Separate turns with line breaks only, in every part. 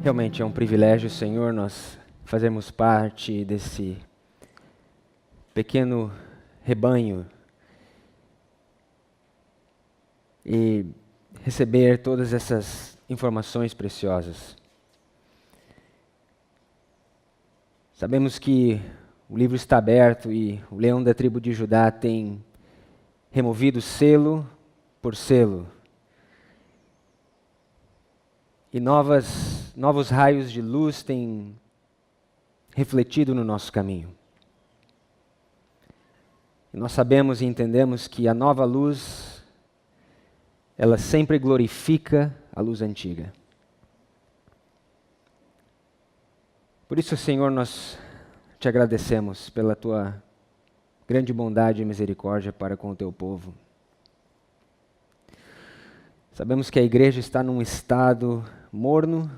Realmente é um privilégio, Senhor, nós fazermos parte desse pequeno rebanho e receber todas essas informações preciosas. Sabemos que o livro está aberto e o leão da tribo de Judá tem removido selo por selo. E novos raios de luz têm refletido no nosso caminho. E nós sabemos e entendemos que a nova luz, ela sempre glorifica a luz antiga. Por isso, Senhor, nós te agradecemos pela tua grande bondade e misericórdia para com o teu povo. Sabemos que a igreja está num estado morno.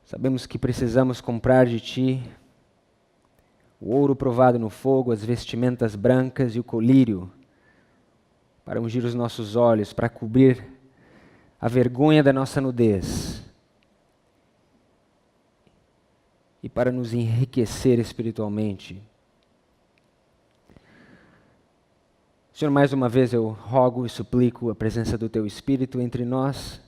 Sabemos que precisamos comprar de ti o ouro provado no fogo, as vestimentas brancas e o colírio para ungir os nossos olhos, para cobrir a vergonha da nossa nudez e para nos enriquecer espiritualmente. Senhor, mais uma vez eu rogo e suplico a presença do Teu Espírito entre nós.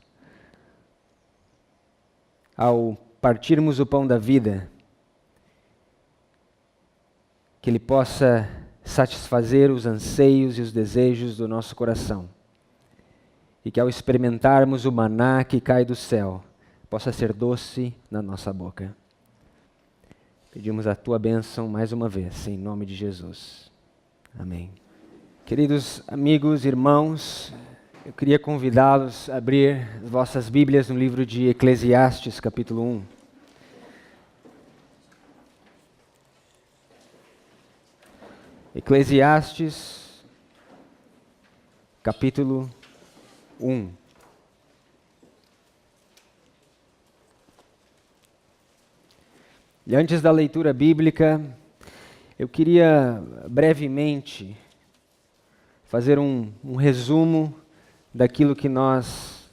Ao partirmos o pão da vida, que Ele possa satisfazer os anseios e os desejos do nosso coração. E que ao experimentarmos o maná que cai do céu, possa ser doce na nossa boca. Pedimos a Tua bênção mais uma vez, em nome de Jesus. Amém. Queridos amigos, irmãos, eu queria convidá-los a abrir vossas Bíblias no livro de Eclesiastes, capítulo 1. Eclesiastes, capítulo 1. E antes da leitura bíblica, eu queria brevemente fazer um resumo daquilo que nós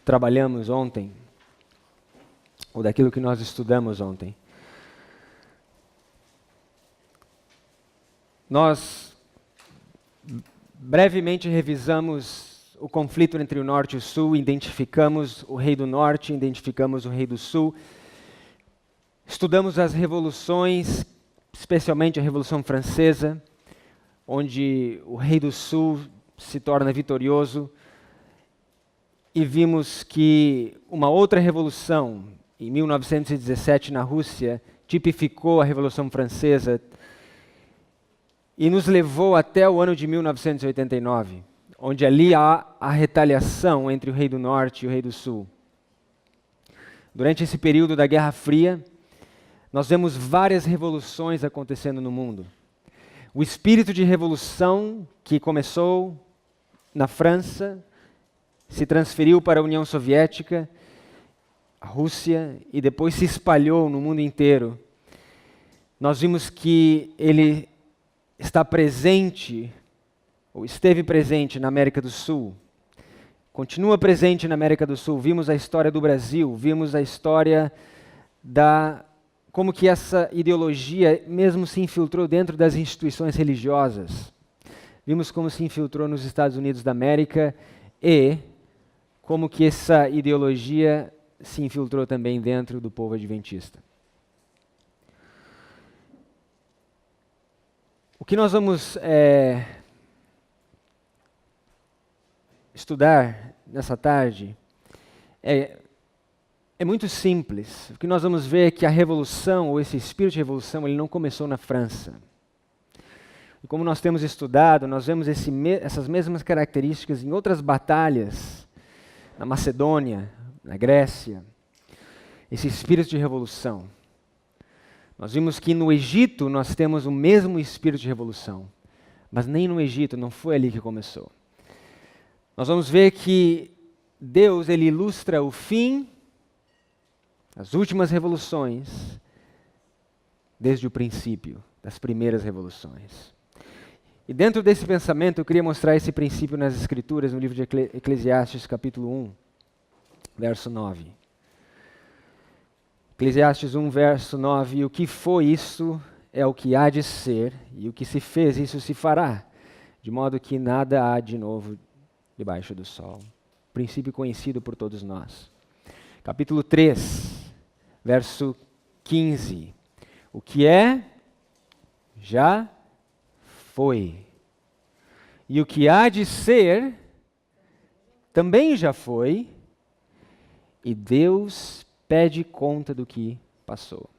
trabalhamos ontem, ou daquilo que nós estudamos ontem. Nós brevemente revisamos o conflito entre o Norte e o Sul, identificamos o rei do Norte, identificamos o rei do Sul, estudamos as revoluções, especialmente a Revolução Francesa, onde o rei do Sul se torna vitorioso, e vimos que uma outra revolução, em 1917 na Rússia, tipificou a Revolução Francesa e nos levou até o ano de 1989, onde ali há a retaliação entre o rei do Norte e o rei do Sul. Durante esse período da Guerra Fria, nós vemos várias revoluções acontecendo no mundo. O espírito de revolução que começou na França se transferiu para a União Soviética, a Rússia, e depois se espalhou no mundo inteiro. Nós vimos que ele está presente, ou esteve presente na América do Sul, continua presente na América do Sul. Vimos a história do Brasil, vimos a história como que essa ideologia mesmo se infiltrou dentro das instituições religiosas. Vimos como se infiltrou nos Estados Unidos da América e como que essa ideologia se infiltrou também dentro do povo adventista. O que nós vamos estudar nessa tarde é muito simples. O que nós vamos ver é que a revolução, ou esse espírito de revolução, ele não começou na França. E como nós temos estudado, nós vemos essas mesmas características em outras batalhas, na Macedônia, na Grécia, esse espírito de revolução. Nós vimos que no Egito nós temos o mesmo espírito de revolução, mas nem no Egito, não foi ali que começou. Nós vamos ver que Deus, ele ilustra o fim, as últimas revoluções, desde o princípio, das primeiras revoluções. E dentro desse pensamento, eu queria mostrar esse princípio nas Escrituras, no livro de Eclesiastes, capítulo 1. verso 9. Eclesiastes 1, verso 9. O que foi, isso é o que há de ser, e o que se fez, isso se fará, de modo que nada há de novo debaixo do sol. Princípio conhecido por todos nós. Capítulo 3, verso 15. O que é, já foi. E o que há de ser, também já foi, e Deus pede conta do que passou.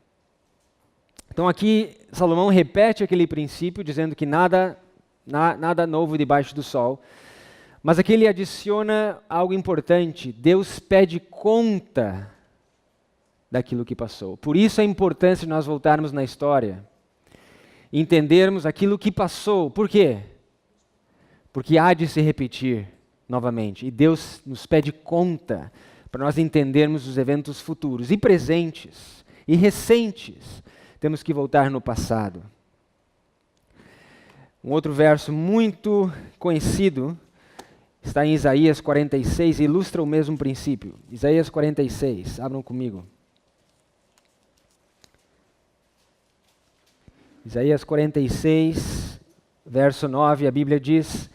Então aqui Salomão repete aquele princípio, dizendo que nada novo debaixo do sol. Mas aqui ele adiciona algo importante. Deus pede conta daquilo que passou. Por isso a importância de nós voltarmos na história, entendermos aquilo que passou. Por quê? Porque há de se repetir novamente. E Deus nos pede conta para nós entendermos os eventos futuros e presentes e recentes. Temos que voltar no passado. Um outro verso muito conhecido está em Isaías 46 e ilustra o mesmo princípio. Isaías 46, abram comigo. Isaías 46, verso 9, a Bíblia diz: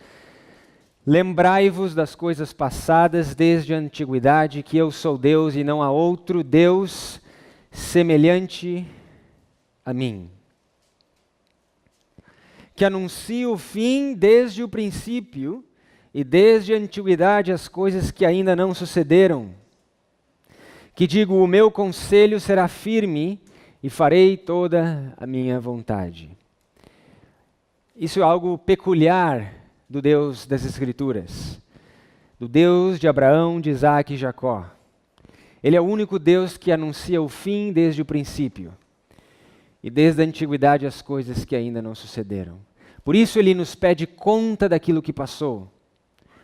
Lembrai-vos das coisas passadas desde a antiguidade, que eu sou Deus e não há outro Deus semelhante a mim, que anuncio o fim desde o princípio e desde a antiguidade as coisas que ainda não sucederam, que digo, o meu conselho será firme e farei toda a minha vontade. Isso é algo peculiar do Deus das Escrituras, do Deus de Abraão, de Isaac e Jacó. Ele é o único Deus que anuncia o fim desde o princípio e desde a antiguidade as coisas que ainda não sucederam. Por isso ele nos pede conta daquilo que passou,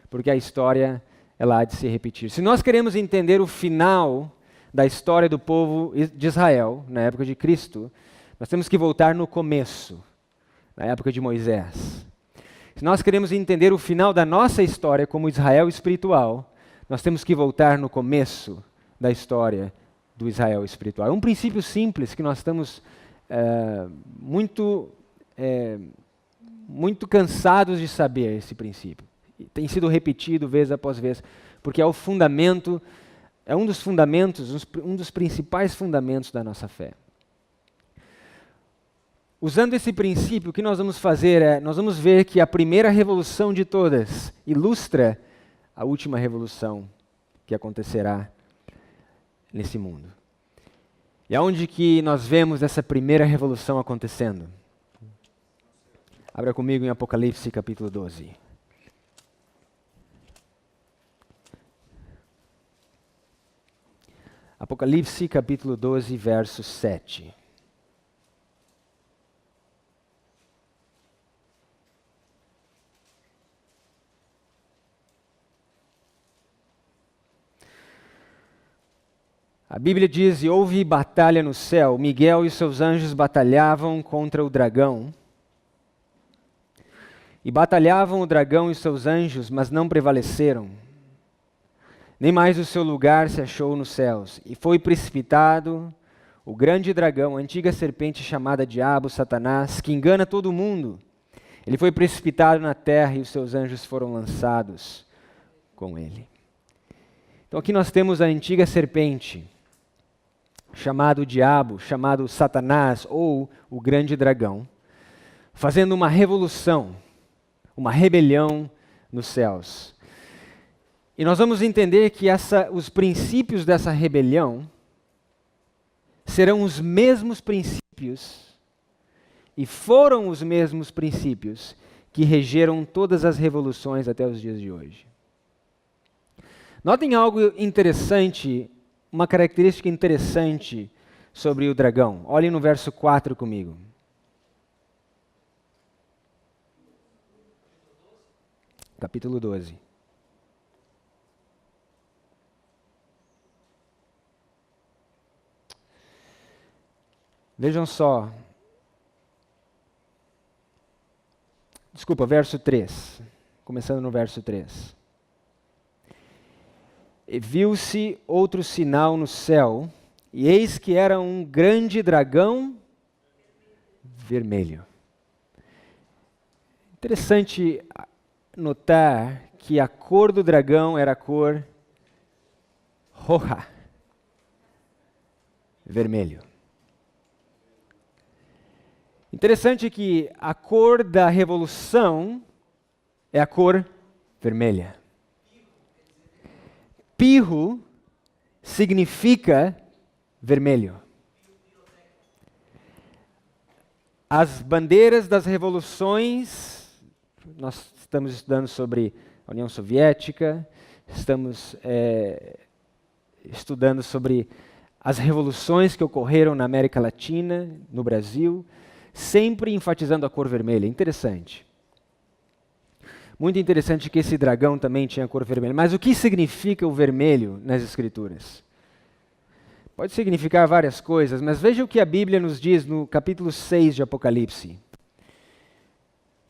porque a história ela há de se repetir. Se nós queremos entender o final da história do povo de Israel, na época de Cristo, nós temos que voltar no começo, na época de Moisés. Se nós queremos entender o final da nossa história como Israel espiritual, nós temos que voltar no começo da história do Israel espiritual. É um princípio simples que nós estamos muito cansados de saber esse princípio. Tem sido repetido vez após vez, porque é o fundamento, é um dos fundamentos, um dos principais fundamentos da nossa fé. Usando esse princípio, o que nós vamos fazer nós vamos ver que a primeira revolução de todas ilustra a última revolução que acontecerá nesse mundo. E aonde que nós vemos essa primeira revolução acontecendo? Abra comigo em Apocalipse capítulo 12. Apocalipse capítulo 12, verso 7. A Bíblia diz, e houve batalha no céu, Miguel e seus anjos batalhavam contra o dragão. E batalhavam o dragão e seus anjos, mas não prevaleceram. Nem mais o seu lugar se achou nos céus. E foi precipitado o grande dragão, a antiga serpente chamada Diabo, Satanás, que engana todo mundo. Ele foi precipitado na terra e os seus anjos foram lançados com ele. Então aqui nós temos a antiga serpente, chamado Diabo, chamado Satanás, ou o grande dragão, fazendo uma revolução, uma rebelião nos céus. E nós vamos entender que os princípios dessa rebelião serão os mesmos princípios, e foram os mesmos princípios que regeram todas as revoluções até os dias de hoje. Notem algo interessante, uma característica interessante sobre o dragão. Olhem no verso 4 comigo. Capítulo 12. Vejam só. Desculpa, verso 3. Começando no verso 3. E viu-se outro sinal no céu, e eis que era um grande dragão vermelho. Interessante notar que a cor do dragão era a cor roja, vermelho. Interessante que a cor da revolução é a cor vermelha. Pirro significa vermelho. As bandeiras das revoluções, nós estamos estudando sobre a União Soviética, estamos estudando sobre as revoluções que ocorreram na América Latina, no Brasil, sempre enfatizando a cor vermelha. Interessante. Muito interessante que esse dragão também tinha cor vermelha. Mas o que significa o vermelho nas Escrituras? Pode significar várias coisas, mas veja o que a Bíblia nos diz no capítulo 6 de Apocalipse.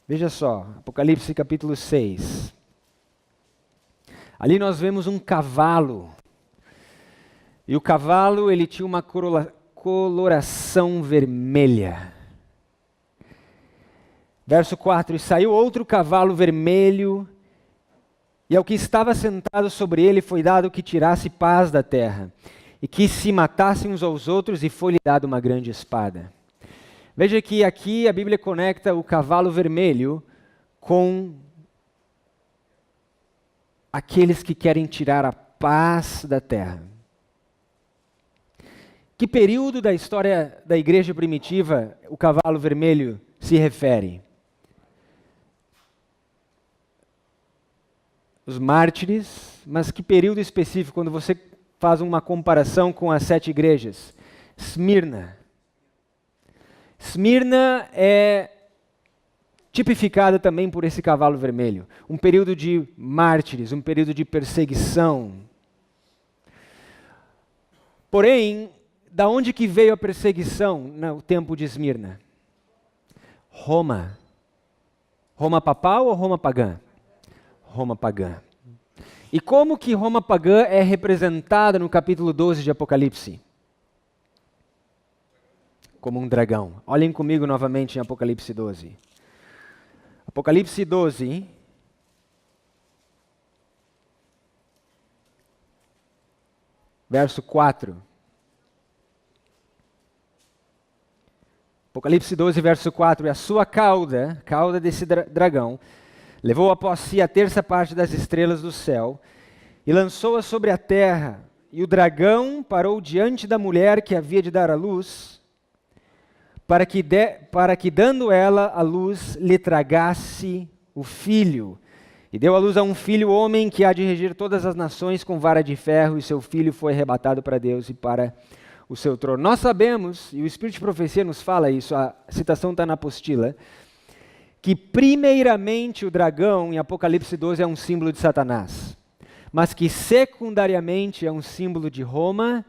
Veja só, Apocalipse capítulo 6. Ali nós vemos um cavalo. E o cavalo, ele tinha uma coloração vermelha. Verso 4, e saiu outro cavalo vermelho, e ao que estava sentado sobre ele foi dado que tirasse paz da terra, e que se matassem uns aos outros, e foi-lhe dado uma grande espada. Veja que aqui a Bíblia conecta o cavalo vermelho com aqueles que querem tirar a paz da terra. Que período da história da igreja primitiva o cavalo vermelho se refere? Os mártires, mas que período específico, quando você faz uma comparação com as 7 igrejas? Esmirna. Esmirna é tipificada também por esse cavalo vermelho. Um período de mártires, um período de perseguição. Porém, da onde que veio a perseguição no tempo de Esmirna? Roma. Roma papal ou Roma pagã? Roma pagã. E como que Roma pagã é representada no capítulo 12 de Apocalipse? Como um dragão. Olhem comigo novamente em Apocalipse 12. Apocalipse 12. Verso 4. Apocalipse 12, verso 4. E a sua cauda desse dragão, levou após si a terça parte das estrelas do céu e lançou-a sobre a terra. E o dragão parou diante da mulher que havia de dar à luz, para que dando ela a luz, lhe tragasse o filho. E deu à luz a um filho homem que há de regir todas as nações com vara de ferro, e seu filho foi arrebatado para Deus e para o seu trono. Nós sabemos, e o Espírito de Profecia nos fala isso, a citação está na apostila, que primeiramente o dragão, em Apocalipse 12, é um símbolo de Satanás, mas que secundariamente é um símbolo de Roma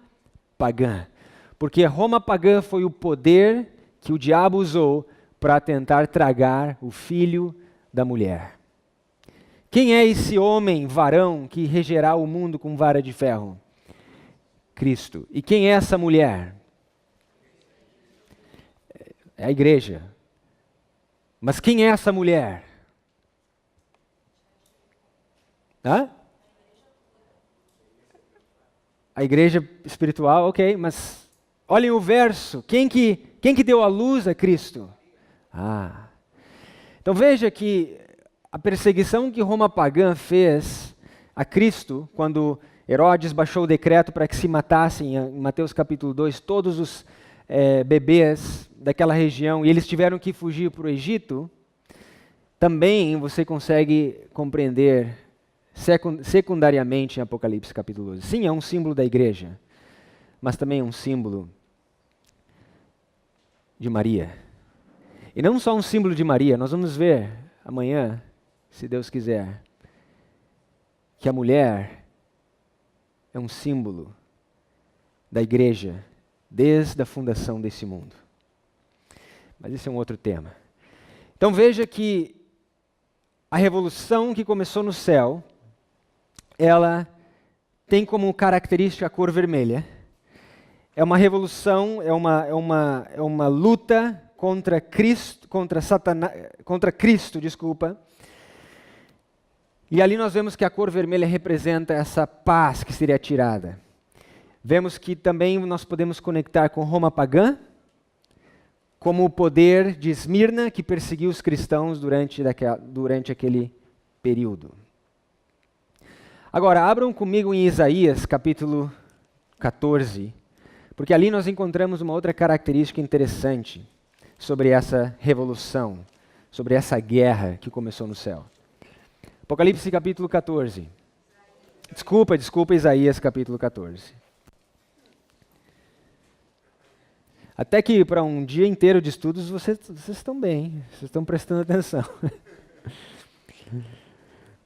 pagã, porque Roma pagã foi o poder que o diabo usou para tentar tragar o filho da mulher. Quem é esse homem, varão, que regerá o mundo com vara de ferro? Cristo. E quem é essa mulher? É a igreja. Mas quem é essa mulher? Hã? A igreja espiritual, ok, mas olhem o verso. Quem que deu a luz a Cristo? Então veja que a perseguição que Roma pagã fez a Cristo, quando Herodes baixou o decreto para que se matassem, em Mateus capítulo 2, todos os bebês daquela região, e eles tiveram que fugir para o Egito, também você consegue compreender secundariamente em Apocalipse capítulo 12. Sim, é um símbolo da igreja, mas também é um símbolo de Maria. E não só um símbolo de Maria, nós vamos ver amanhã, se Deus quiser, que a mulher é um símbolo da igreja desde a fundação desse mundo. Mas esse é um outro tema. Então veja que a revolução que começou no céu, ela tem como característica a cor vermelha. É uma revolução, é uma luta contra Cristo, contra Cristo, desculpa. E ali nós vemos que a cor vermelha representa essa paz que seria tirada. Vemos que também nós podemos conectar com Roma pagã, como o poder de Esmirna que perseguiu os cristãos durante aquele período. Agora, abram comigo em Isaías, capítulo 14, porque ali nós encontramos uma outra característica interessante sobre essa revolução, sobre essa guerra que começou no céu. Apocalipse, capítulo 14. Desculpa, Isaías, capítulo 14. Até que para um dia inteiro de estudos vocês estão bem, vocês estão prestando atenção.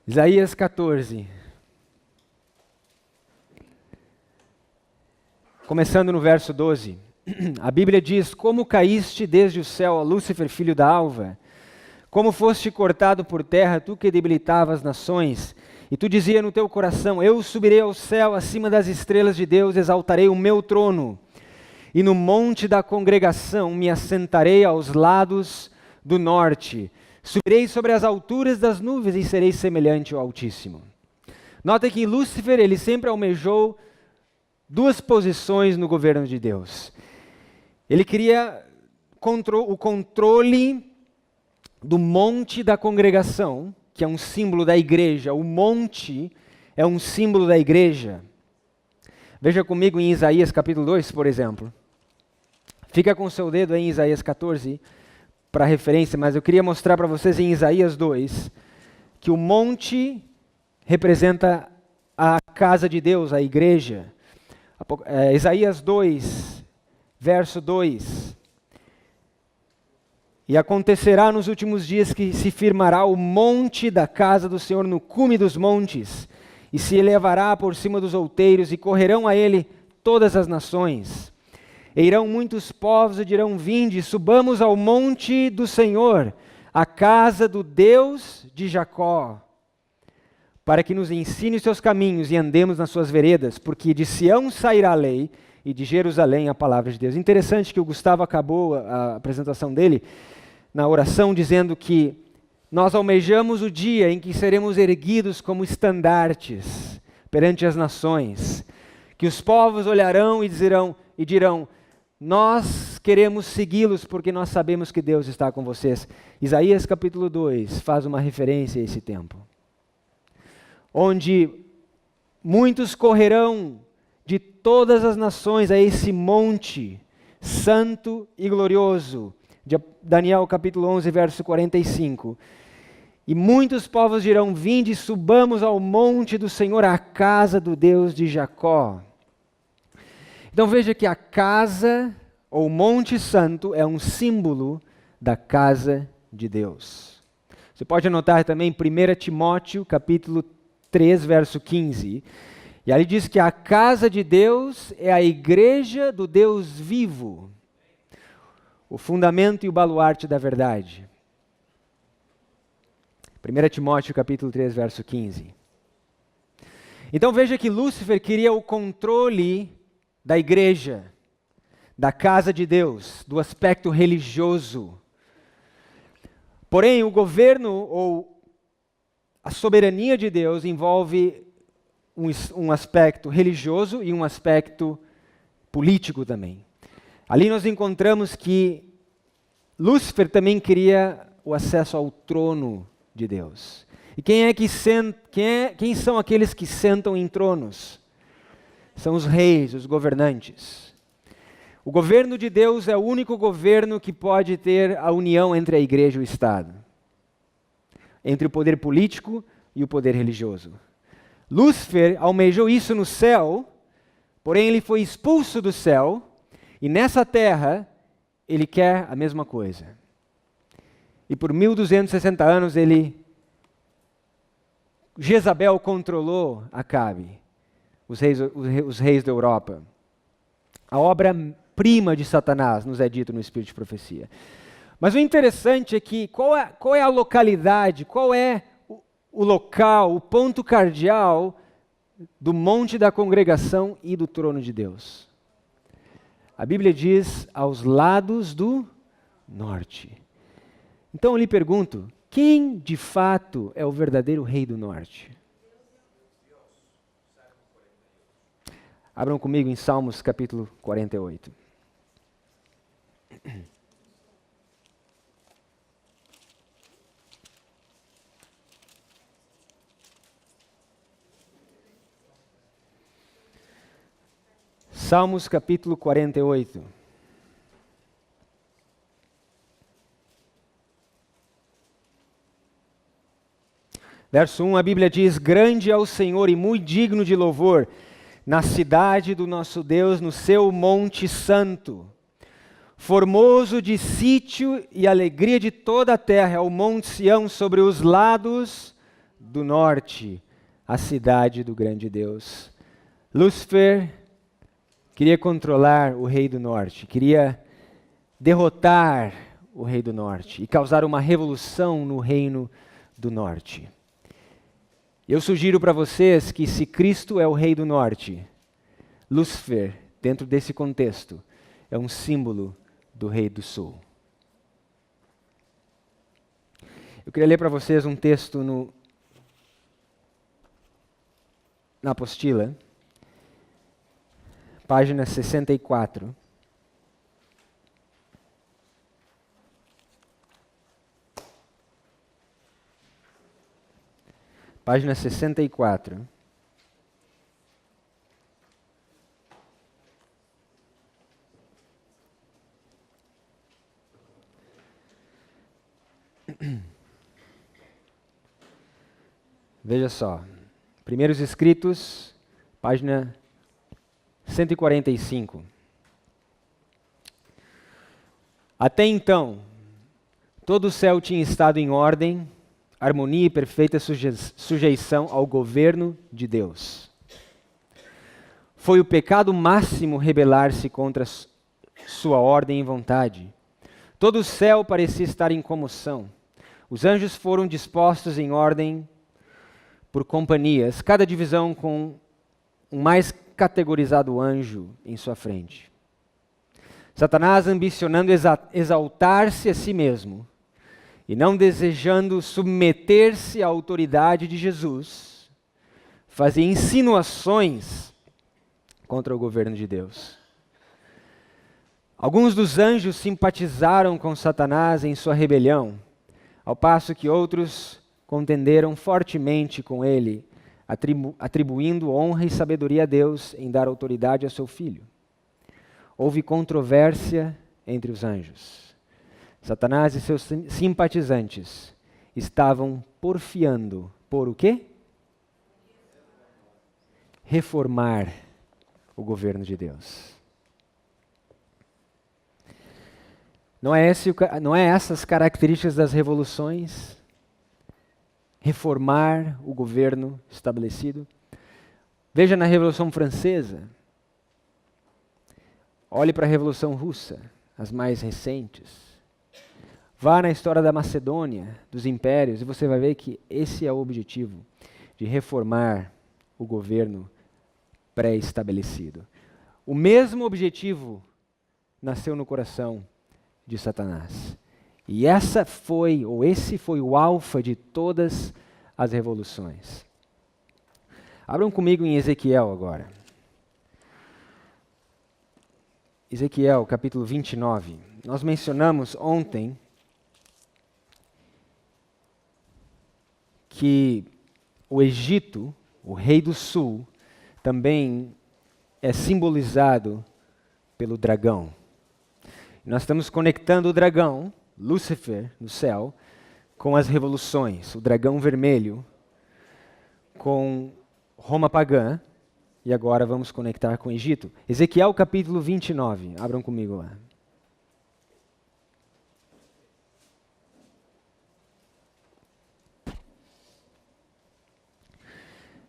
Isaías 14. Começando no verso 12. A Bíblia diz: Como caíste desde o céu, ó Lúcifer, filho da alva? Como foste cortado por terra, tu que debilitava as nações? E tu dizia no teu coração: Eu subirei ao céu, acima das estrelas de Deus, exaltarei o meu trono. E no monte da congregação me assentarei aos lados do norte. Subirei sobre as alturas das nuvens e serei semelhante ao Altíssimo. Nota que Lúcifer, ele sempre almejou duas posições no governo de Deus. Ele queria o controle do monte da congregação, que é um símbolo da igreja. O monte é um símbolo da igreja. Veja comigo em Isaías capítulo 2, por exemplo. Fica com o seu dedo aí em Isaías 14, para referência, mas eu queria mostrar para vocês em Isaías 2, que o monte representa a casa de Deus, a igreja. Isaías 2, verso 2. E acontecerá nos últimos dias que se firmará o monte da casa do Senhor no cume dos montes, e se elevará por cima dos outeiros, e correrão a ele todas as nações. E irão muitos povos e dirão: Vinde, subamos ao monte do Senhor, a casa do Deus de Jacó, para que nos ensine os seus caminhos e andemos nas suas veredas, porque de Sião sairá a lei e de Jerusalém a palavra de Deus. Interessante que o Gustavo acabou a apresentação dele na oração dizendo que nós almejamos o dia em que seremos erguidos como estandartes perante as nações, que os povos olharão e dirão: nós queremos segui-los porque nós sabemos que Deus está com vocês. Isaías capítulo 2 faz uma referência a esse tempo, onde muitos correrão de todas as nações a esse monte santo e glorioso, de Daniel capítulo 11, verso 45. E muitos povos dirão: Vinde, subamos ao monte do Senhor, à casa do Deus de Jacó. Então veja que a casa, ou Monte Santo, é um símbolo da casa de Deus. Você pode anotar também 1 Timóteo, capítulo 3, verso 15. E ali diz que a casa de Deus é a igreja do Deus vivo, o fundamento e o baluarte da verdade. 1 Timóteo, capítulo 3, verso 15. Então veja que Lúcifer queria o controle da igreja, da casa de Deus, do aspecto religioso. Porém, o governo ou a soberania de Deus envolve um aspecto religioso e um aspecto político também. Ali nós encontramos que Lúcifer também queria o acesso ao trono de Deus. E quem são aqueles que sentam em tronos? São os reis, os governantes. O governo de Deus é o único governo que pode ter a união entre a igreja e o Estado, entre o poder político e o poder religioso. Lúcifer almejou isso no céu, porém ele foi expulso do céu, e nessa terra ele quer a mesma coisa. E por 1260 anos Jezabel controlou Acabe, os reis da Europa. A obra-prima de Satanás, nos é dito no Espírito de Profecia. Mas o interessante é que qual é a localidade, qual é o local, o ponto cardeal do monte da congregação e do trono de Deus. A Bíblia diz aos lados do norte. Então eu lhe pergunto, quem de fato é o verdadeiro rei do norte? Abram comigo em Salmos capítulo 48. Salmos capítulo 48. Verso 1, a Bíblia diz: grande é o Senhor e muito digno de louvor, na cidade do nosso Deus, no seu monte santo. Formoso de sítio e alegria de toda a terra é o monte Sião sobre os lados do norte, a cidade do grande Deus. Lúcifer queria controlar o rei do norte, queria derrotar o rei do norte e causar uma revolução no reino do norte. Eu sugiro para vocês que se Cristo é o rei do norte, Lúcifer, dentro desse contexto, é um símbolo do rei do sul. Eu queria ler para vocês um texto na apostila, página 64. Página 64. Veja só. Primeiros Escritos, página 145. Até então, todo o céu tinha estado em ordem, harmonia e perfeita sujeição ao governo de Deus. Foi o pecado máximo rebelar-se contra sua ordem e vontade. Todo o céu parecia estar em comoção. Os anjos foram dispostos em ordem por companhias, cada divisão com um mais categorizado anjo em sua frente. Satanás, ambicionando exaltar-se a si mesmo, e não desejando submeter-se à autoridade de Jesus, fazia insinuações contra o governo de Deus. Alguns dos anjos simpatizaram com Satanás em sua rebelião, ao passo que outros contenderam fortemente com ele, atribuindo honra e sabedoria a Deus em dar autoridade a seu filho. Houve controvérsia entre os anjos. Satanás e seus simpatizantes estavam porfiando por o quê? Reformar o governo de Deus. Não é essas características das revoluções? Reformar o governo estabelecido. Veja na Revolução Francesa. Olhe para a Revolução Russa, as mais recentes. Vá na história da Macedônia, dos impérios, e você vai ver que esse é o objetivo, de reformar o governo pré-estabelecido. O mesmo objetivo nasceu no coração de Satanás. E esse foi o alfa de todas as revoluções. Abram comigo em Ezequiel agora. Ezequiel, capítulo 29. Nós mencionamos ontem que o Egito, o rei do sul, também é simbolizado pelo dragão. Nós estamos conectando o dragão, Lúcifer, no céu, com as revoluções, o dragão vermelho, com Roma pagã, e agora vamos conectar com o Egito. Ezequiel capítulo 29, abram comigo lá.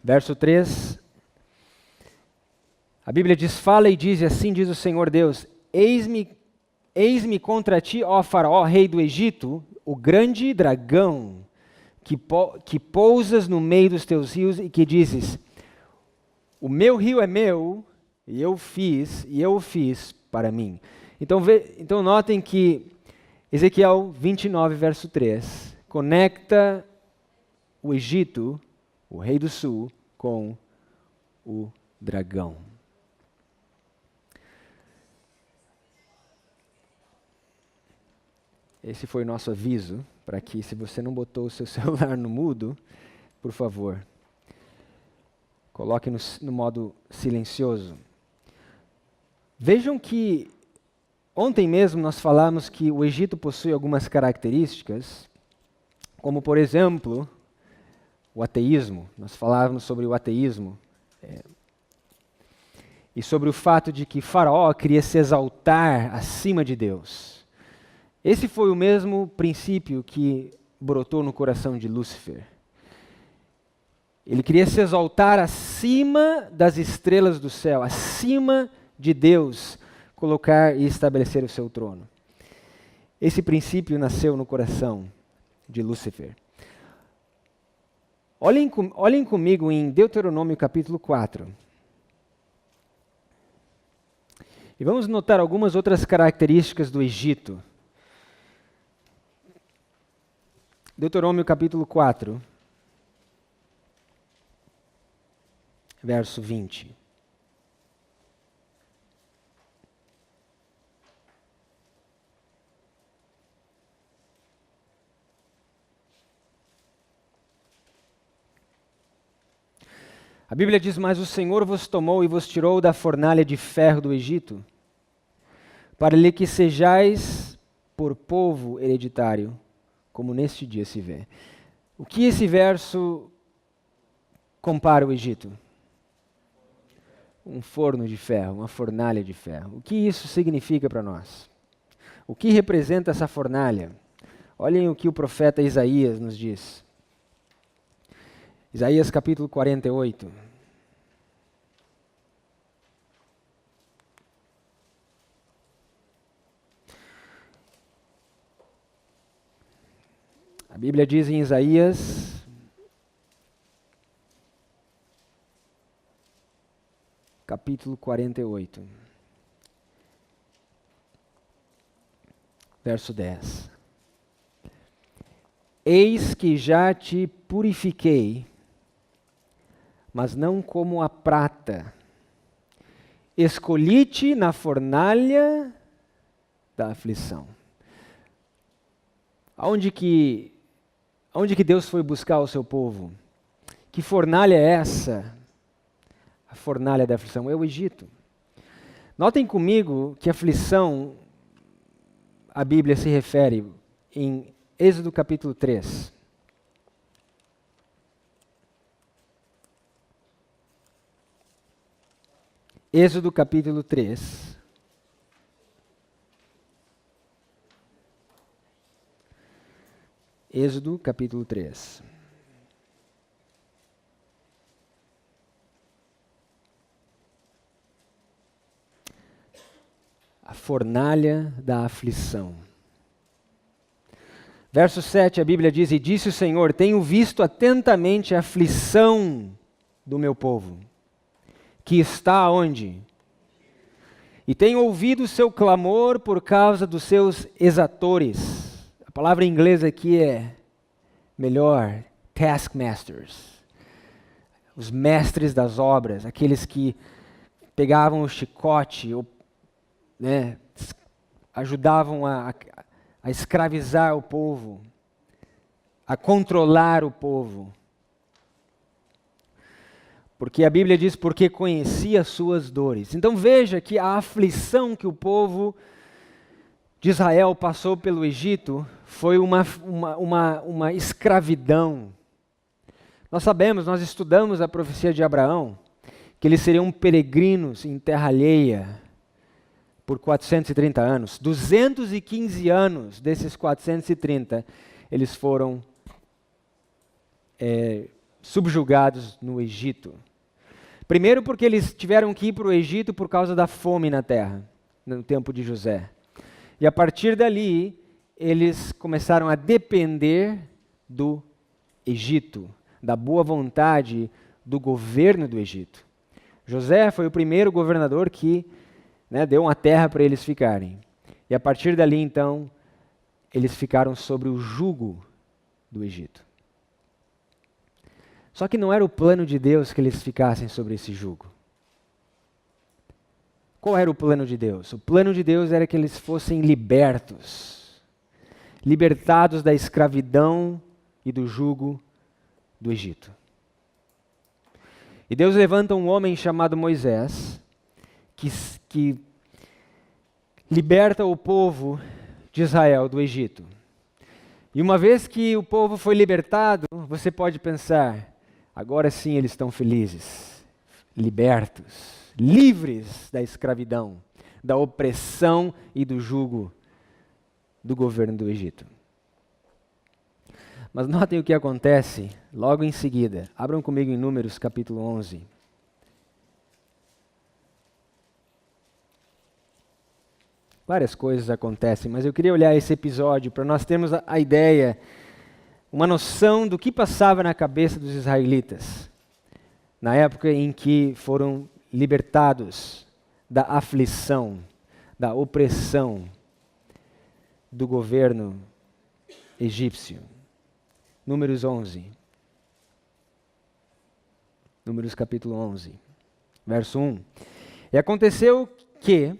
Verso 3, a Bíblia diz: fala e diz, e assim diz o Senhor Deus, eis-me contra ti, ó Faraó, rei do Egito, o grande dragão, que pousas no meio dos teus rios e que dizes: O meu rio é meu, e eu o fiz para mim. Então notem que Ezequiel 29, verso 3, conecta o Egito, o rei do sul, com o dragão. Esse foi o nosso aviso, para que, se você não botou o seu celular no mudo, por favor, coloque no modo silencioso. Vejam que ontem mesmo nós falamos que o Egito possui algumas características, como, por exemplo, o ateísmo. Nós falávamos sobre o ateísmo e sobre o fato de que Faraó queria se exaltar acima de Deus. Esse foi o mesmo princípio que brotou no coração de Lúcifer. Ele queria se exaltar acima das estrelas do céu, acima de Deus, colocar e estabelecer o seu trono. Esse princípio nasceu no coração de Lúcifer. Olhem comigo em Deuteronômio capítulo 4. E vamos notar algumas outras características do Egito. Deuteronômio capítulo 4, verso 20. A Bíblia diz: mas o Senhor vos tomou e vos tirou da fornalha de ferro do Egito, para lhe que sejais por povo hereditário, como neste dia se vê. O que esse verso compara o Egito? Um forno de ferro, uma fornalha de ferro. O que isso significa para nós? O que representa essa fornalha? Olhem o que o profeta Isaías nos diz. Isaías capítulo 48. A Bíblia diz em Isaías, capítulo 48, verso 10. Eis que já te purifiquei, mas não como a prata. Escolhi-te na fornalha da aflição. Aonde que Deus foi buscar o seu povo? Que fornalha é essa? A fornalha da aflição é o Egito. Notem comigo que aflição a Bíblia se refere em Êxodo capítulo 3. Êxodo capítulo 3. Êxodo capítulo 3. A fornalha da aflição. Verso 7, a Bíblia diz: e disse o Senhor, tenho visto atentamente a aflição do meu povo, que está onde? E tenho ouvido o seu clamor por causa dos seus exatores. A palavra em inglês aqui é melhor, taskmasters. Os mestres das obras, aqueles que pegavam o chicote, ajudavam a escravizar o povo, a controlar o povo. Porque a Bíblia diz, porque conhecia as suas dores. Então veja que a aflição que o povo de Israel passou pelo Egito foi uma escravidão. Nós sabemos, nós estudamos a profecia de Abraão, que eles seriam peregrinos em terra alheia por 430 anos. 215 anos desses 430, eles foram subjugados no Egito. Primeiro porque eles tiveram que ir para o Egito por causa da fome na terra, no tempo de José. E a partir dali, eles começaram a depender do Egito, da boa vontade do governo do Egito. José foi o primeiro governador que, né, deu uma terra para eles ficarem. E a partir dali, então, eles ficaram sobre o jugo do Egito. Só que não era o plano de Deus que eles ficassem sobre esse jugo. Qual era o plano de Deus? O plano de Deus era que eles fossem libertos, libertados da escravidão e do jugo do Egito. E Deus levanta um homem chamado Moisés, que liberta o povo de Israel do Egito. E uma vez que o povo foi libertado, você pode pensar, agora sim eles estão felizes, libertos, livres da escravidão, da opressão e do jugo do governo do Egito. Mas notem o que acontece logo em seguida. Abram comigo em Números capítulo 11. Várias coisas acontecem, mas eu queria olhar esse episódio para nós termos a ideia, uma noção do que passava na cabeça dos israelitas, na época em que foram libertados da aflição, da opressão do governo egípcio. Números 11. Números capítulo 11, verso 1. E aconteceu que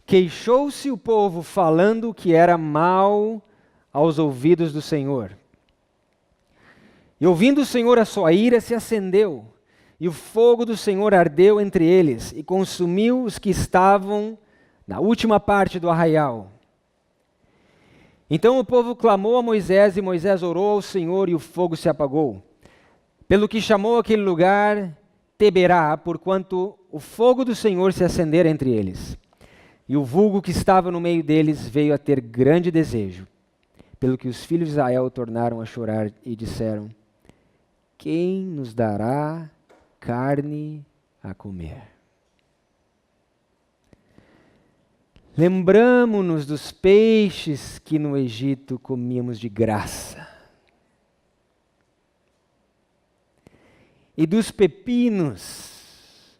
queixou-se o povo falando que era mal aos ouvidos do Senhor. E ouvindo o Senhor a sua ira se acendeu, e o fogo do Senhor ardeu entre eles, e consumiu os que estavam na última parte do arraial. Então o povo clamou a Moisés, e Moisés orou ao Senhor, e o fogo se apagou. Pelo que chamou aquele lugar Teberá, porquanto o fogo do Senhor se acendera entre eles. E o vulgo que estava no meio deles veio a ter grande desejo, pelo que os filhos de Israel tornaram a chorar e disseram: quem nos dará carne a comer? Lembramo-nos dos peixes que no Egito comíamos de graça, e dos pepinos,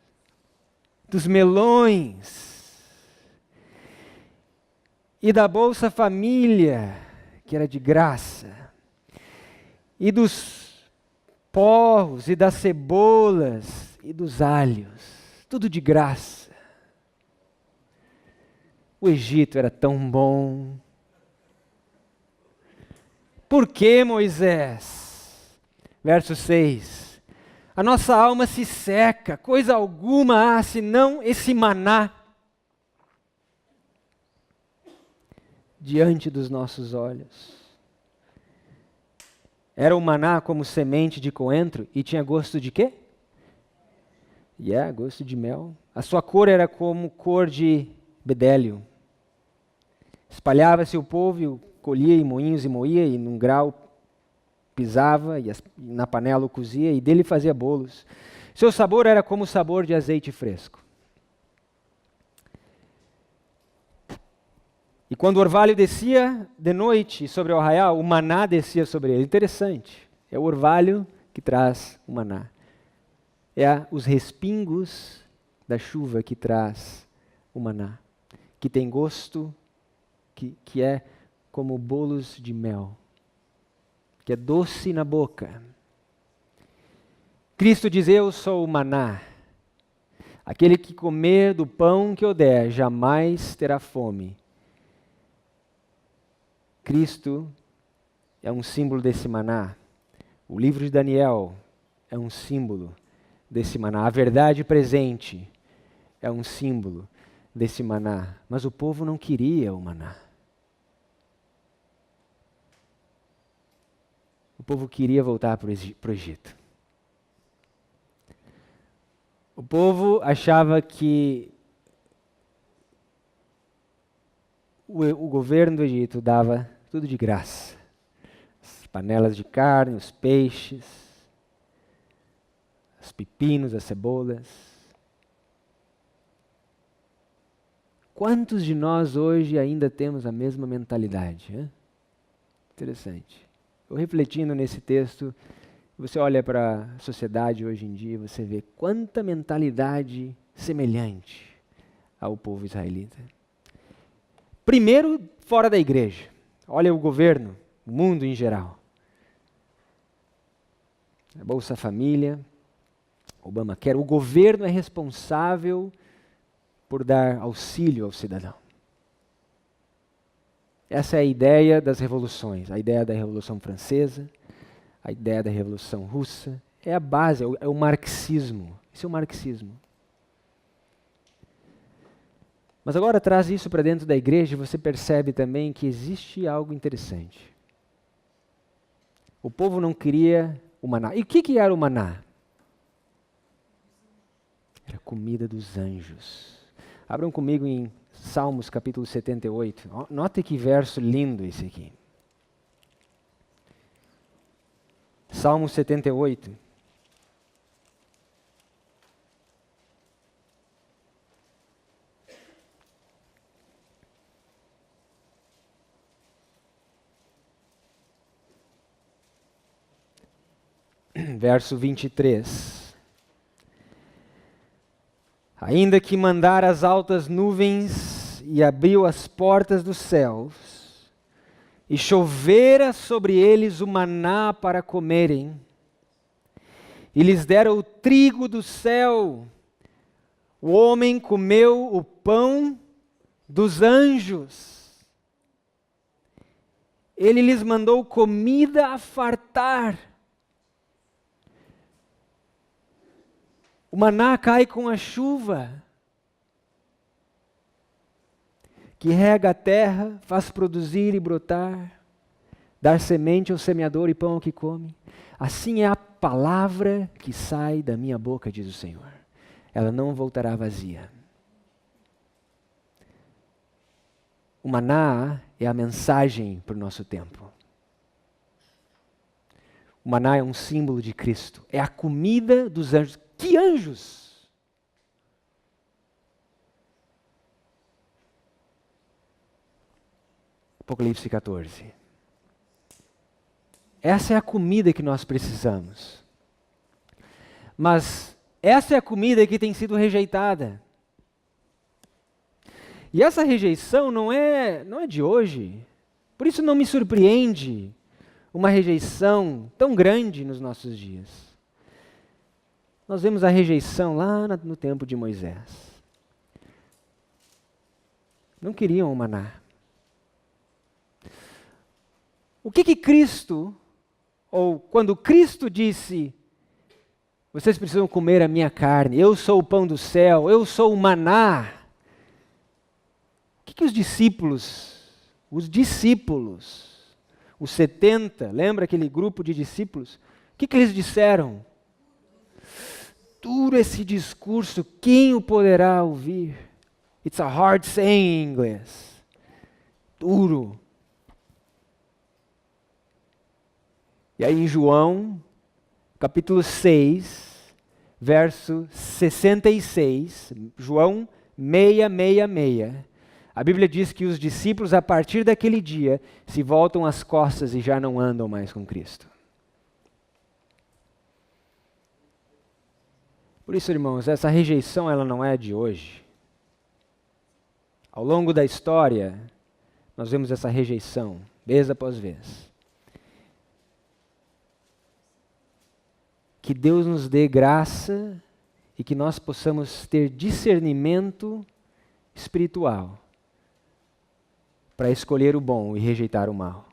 dos melões, e da Bolsa Família, que era de graça, e dos porros, e das cebolas, e dos alhos, tudo de graça. O Egito era tão bom. Por que, Moisés? Verso 6. A nossa alma se seca, coisa alguma há senão esse maná diante dos nossos olhos. Era o maná como semente de coentro e tinha gosto de quê? Gosto de mel. A sua cor era como cor de bedélio. Espalhava-se o povo, colhia em moinhos e moía, e num grau pisava, e na panela o cozia, e dele fazia bolos. Seu sabor era como o sabor de azeite fresco. E quando o orvalho descia de noite sobre o arraial, o maná descia sobre ele. Interessante. É o orvalho que traz o maná. É os respingos da chuva que traz o maná, que tem gosto, que é como bolos de mel, que é doce na boca. Cristo diz: eu sou o maná. Aquele que comer do pão que eu der jamais terá fome. Cristo é um símbolo desse maná. O livro de Daniel é um símbolo desse maná. A verdade presente é um símbolo desse maná. Mas o povo não queria o maná. O povo queria voltar para o Egito. O povo achava que o governo do Egito dava tudo de graça. As panelas de carne, os peixes, os pepinos, as cebolas. Quantos de nós hoje ainda temos a mesma mentalidade? Hein? Interessante. Eu refletindo nesse texto, Você olha para a sociedade hoje em dia, você vê quanta mentalidade semelhante ao povo israelita. Primeiro, fora da igreja. Olha o governo, o mundo em geral. A Bolsa Família, Obamacare. O governo é responsável por dar auxílio ao cidadão. Essa é a ideia das revoluções, a ideia da Revolução Francesa, a ideia da Revolução Russa. É a base, é o marxismo. Isso é o marxismo. Mas agora traz isso para dentro da igreja e você percebe também que existe algo interessante. O povo não queria o maná. E o que era o maná? Era a comida dos anjos. Abram comigo em Salmos capítulo 78. Note que verso lindo esse aqui. Salmo 78. Verso 23. Ainda que mandar as altas nuvens e abriu as portas dos céus, e chovera sobre eles o maná para comerem, e lhes dera o trigo do céu, o homem comeu o pão dos anjos. Ele lhes mandou comida a fartar. O maná cai com a chuva, que rega a terra, faz produzir e brotar, dar semente ao semeador e pão ao que come. Assim é a palavra que sai da minha boca, diz o Senhor. Ela não voltará vazia. O maná é a mensagem para o nosso tempo. O maná é um símbolo de Cristo. É a comida dos anjos. Que anjos? Apocalipse 14. Essa é a comida que nós precisamos. Mas essa é a comida que tem sido rejeitada. E essa rejeição não é de hoje. Por isso não me surpreende uma rejeição tão grande nos nossos dias. Nós vemos a rejeição lá no tempo de Moisés. Não queriam o maná. O que Cristo, ou quando Cristo disse, vocês precisam comer a minha carne, eu sou o pão do céu, eu sou o maná. O que os discípulos, os 70, lembra aquele grupo de discípulos? O que eles disseram? Duro esse discurso, quem o poderá ouvir? It's a hard saying em inglês. Duro. E aí em João, capítulo 6, verso 66, João 666, a Bíblia diz que os discípulos, a partir daquele dia, se voltam as costas e já não andam mais com Cristo. Por isso, irmãos, essa rejeição ela não é de hoje. Ao longo da história, nós vemos essa rejeição, vez após vez. Que Deus nos dê graça e que nós possamos ter discernimento espiritual para escolher o bom e rejeitar o mal.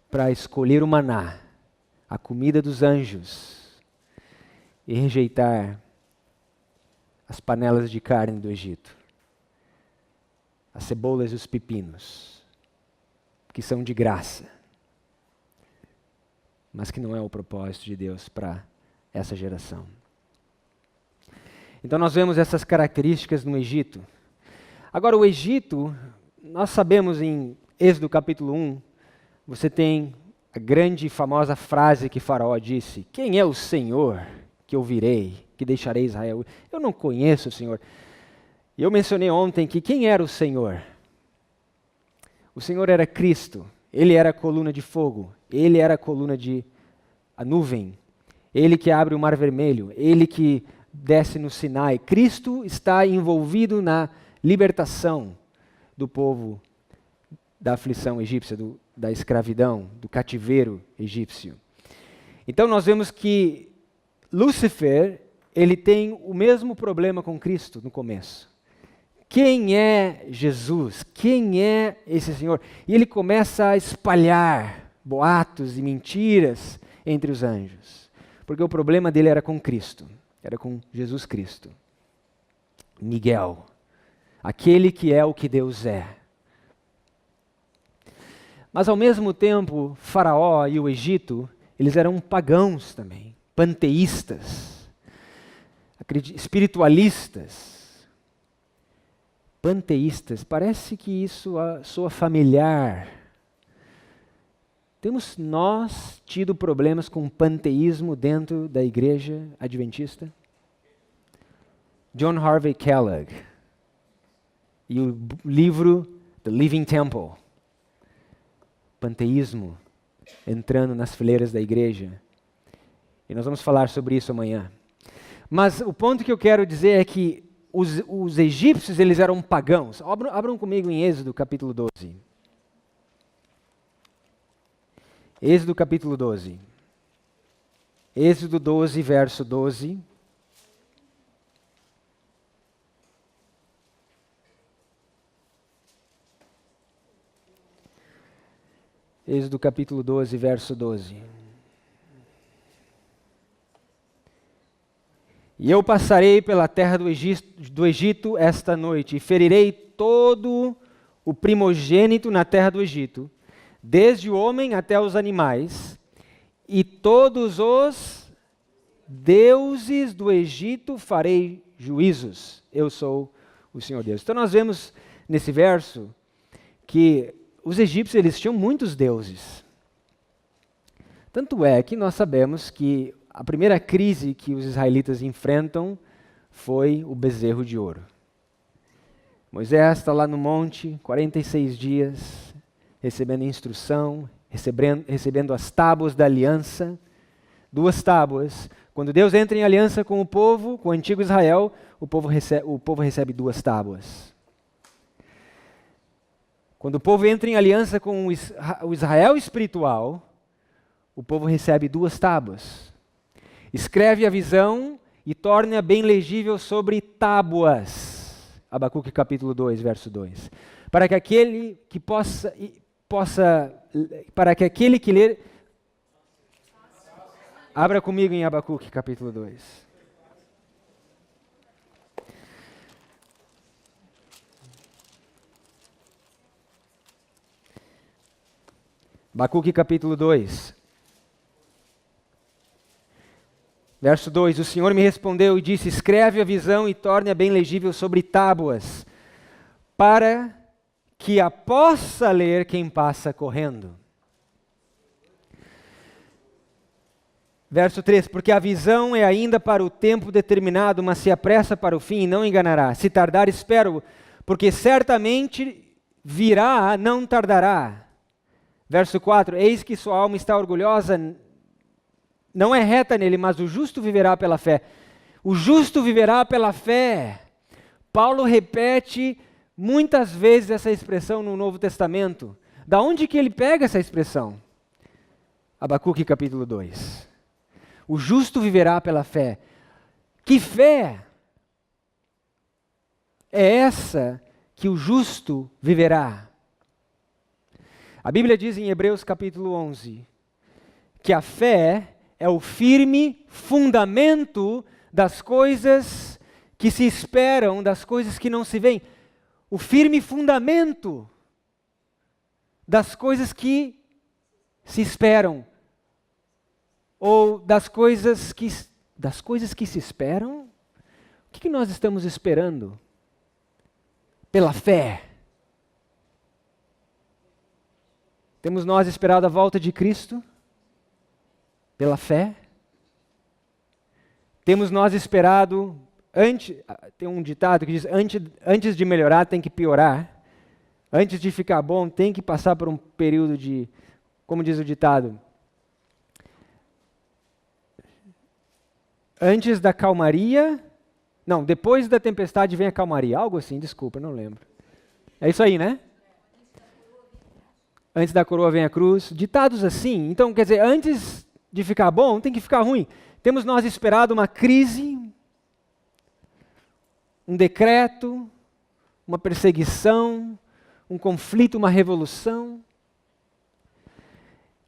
Para escolher o maná, a comida dos anjos, e rejeitar as panelas de carne do Egito, as cebolas e os pepinos, que são de graça, mas que não é o propósito de Deus para essa geração. Então nós vemos essas características no Egito. Agora o Egito, nós sabemos em Êxodo capítulo 1, você tem a grande e famosa frase que Faraó disse: quem é o Senhor que eu virei, que deixarei Israel? Eu não conheço o Senhor. E eu mencionei ontem que quem era o Senhor? O Senhor era Cristo, Ele era a coluna de fogo, Ele era a coluna de a nuvem, Ele que abre o Mar Vermelho, Ele que desce no Sinai. Cristo está envolvido na libertação do povo da aflição egípcia, da escravidão, do cativeiro egípcio. Então nós vemos que Lúcifer, ele tem o mesmo problema com Cristo no começo. Quem é Jesus? Quem é esse Senhor? E ele começa a espalhar boatos e mentiras entre os anjos. Porque o problema dele era com Cristo, era com Jesus Cristo. Miguel, aquele que é o que Deus é. Mas ao mesmo tempo, Faraó e o Egito, eles eram pagãos também, panteístas, espiritualistas. Panteístas, parece que isso soa familiar. Temos nós tido problemas com panteísmo dentro da igreja adventista? John Harvey Kellogg e o livro The Living Temple. Panteísmo entrando nas fileiras da igreja. E nós vamos falar sobre isso amanhã. Mas o ponto que eu quero dizer é que os egípcios, eles eram pagãos. Abram comigo em Êxodo capítulo 12. Êxodo capítulo 12. Êxodo 12, verso 12. Êxodo capítulo 12, verso 12. E eu passarei pela terra do Egito esta noite, e ferirei todo o primogênito na terra do Egito, desde o homem até os animais, e todos os deuses do Egito farei juízos. Eu sou o Senhor Deus. Então nós vemos nesse verso que os egípcios, eles tinham muitos deuses. Tanto é que nós sabemos que a primeira crise que os israelitas enfrentam foi o bezerro de ouro. Moisés está lá no monte, 46 dias, recebendo instrução, recebendo as tábuas da aliança, 2 tábuas. Quando Deus entra em aliança com o povo, com o antigo Israel, o povo recebe 2 tábuas. Quando o povo entra em aliança com o Israel espiritual, o povo recebe 2 tábuas. Escreve a visão e torna-a bem legível sobre tábuas. Abacuque capítulo 2, verso 2. Para que aquele que para que aquele que ler... Abra comigo em Abacuque capítulo 2. Abacuque capítulo 2. Verso 2, o Senhor me respondeu e disse, escreve a visão e torne-a bem legível sobre tábuas, para que a possa ler quem passa correndo. Verso 3, porque a visão é ainda para o tempo determinado, mas se apressa para o fim e não enganará. Se tardar, espero, porque certamente virá, não tardará. Verso 4, eis que sua alma está orgulhosa, não é reta nele, mas o justo viverá pela fé. O justo viverá pela fé. Paulo repete muitas vezes essa expressão no Novo Testamento. Da onde que ele pega essa expressão? Abacuque capítulo 2. O justo viverá pela fé. Que fé é essa que o justo viverá? A Bíblia diz em Hebreus capítulo 11 que a fé é o firme fundamento das coisas que se esperam, das coisas que não se veem. O firme fundamento das coisas que se esperam. Ou das coisas que se esperam? O que nós estamos esperando? Pela fé. Temos nós esperado a volta de Cristo? Pela fé? Temos nós esperado, tem um ditado que diz, antes de melhorar tem que piorar, antes de ficar bom tem que passar por um período de, como diz o ditado, Antes da calmaria... Não, depois da tempestade vem a calmaria. Algo assim, desculpa, não lembro. É isso aí, né? Antes da coroa vem a cruz. Ditados assim. Então, quer dizer, antes de ficar bom, tem que ficar ruim. Temos nós esperado uma crise, um decreto, uma perseguição, um conflito, uma revolução.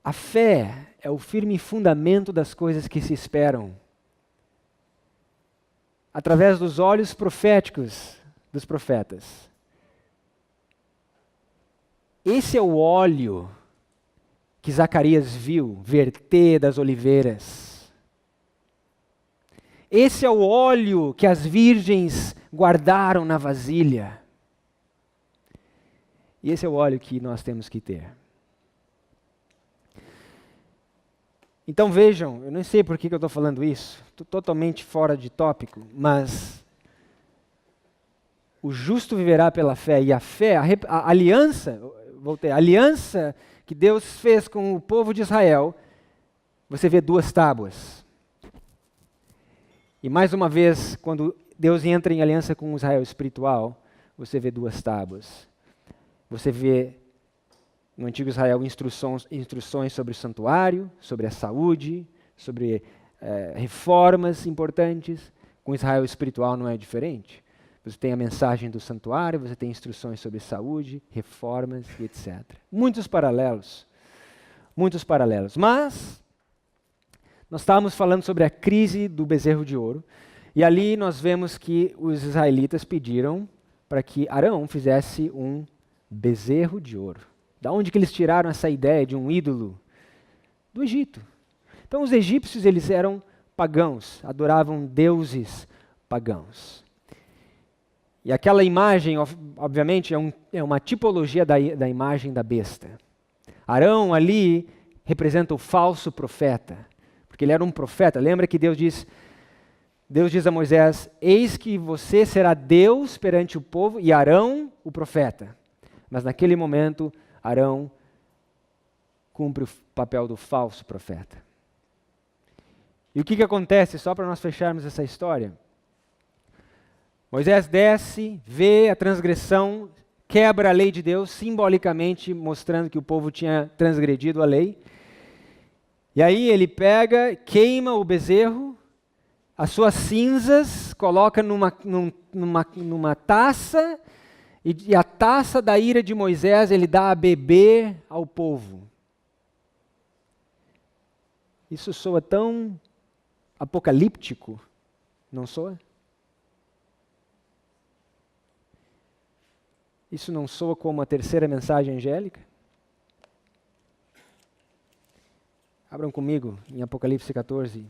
A fé é o firme fundamento das coisas que se esperam. Através dos olhos proféticos dos profetas. Esse é o óleo que Zacarias viu verter das oliveiras. Esse é o óleo que as virgens guardaram na vasilha. E esse é o óleo que nós temos que ter. Então vejam, eu não sei por que eu estou falando isso, estou totalmente fora de tópico, mas o justo viverá pela fé, e a fé, a aliança, a aliança que Deus fez com o povo de Israel, você vê 2 tábuas. E mais uma vez, quando Deus entra em aliança com o Israel espiritual, você vê 2 tábuas. Você vê no antigo Israel instruções sobre o santuário, sobre a saúde, sobre reformas importantes. Com Israel espiritual não é diferente. Você tem a mensagem do santuário, você tem instruções sobre saúde, reformas e etc. Muitos paralelos. Muitos paralelos. Mas nós estávamos falando sobre a crise do bezerro de ouro. E ali nós vemos que os israelitas pediram para que Arão fizesse um bezerro de ouro. Da onde que eles tiraram essa ideia de um ídolo? Do Egito. Então os egípcios, eles eram pagãos, adoravam deuses pagãos. E aquela imagem, obviamente, é uma tipologia da imagem da besta. Arão ali representa o falso profeta, porque ele era um profeta. Lembra que Deus diz a Moisés, eis que você será Deus perante o povo e Arão o profeta. Mas naquele momento, Arão cumpre o papel do falso profeta. E o que acontece, só para nós fecharmos essa história? Moisés desce, vê a transgressão, quebra a lei de Deus, simbolicamente mostrando que o povo tinha transgredido a lei. E aí ele pega, queima o bezerro, as suas cinzas, coloca numa taça, e a taça da ira de Moisés ele dá a beber ao povo. Isso soa tão apocalíptico, não soa? Isso não soa como a terceira mensagem angélica? Abram comigo em Apocalipse 14.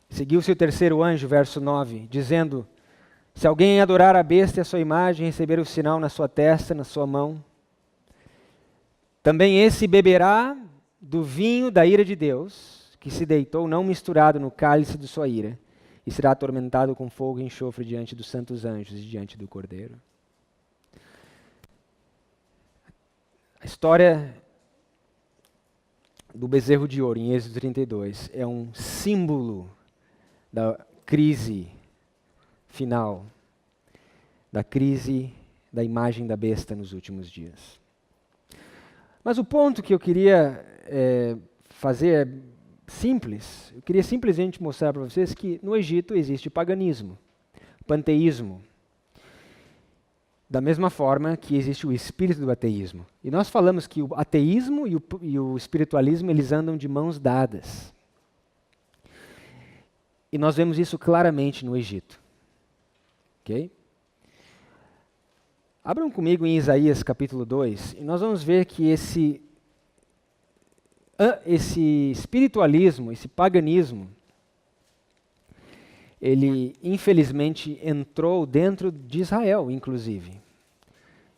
Seguiu-se o terceiro anjo, verso 9, dizendo, se alguém adorar a besta e a sua imagem, receber o sinal na sua testa, na sua mão, também esse beberá do vinho da ira de Deus, que se deitou não misturado no cálice de sua ira, e será atormentado com fogo e enxofre diante dos santos anjos e diante do Cordeiro. A história do bezerro de ouro, em Êxodo 32, é um símbolo da crise final, da crise da imagem da besta nos últimos dias. Mas o ponto que eu queria fazer é simples. Eu queria simplesmente mostrar para vocês que no Egito existe paganismo, panteísmo, da mesma forma que existe o espírito do ateísmo. E nós falamos que o ateísmo e o espiritualismo, eles andam de mãos dadas. E nós vemos isso claramente no Egito. Ok? Abram comigo em Isaías capítulo 2, e nós vamos ver que esse espiritualismo, esse paganismo, ele infelizmente entrou dentro de Israel, inclusive.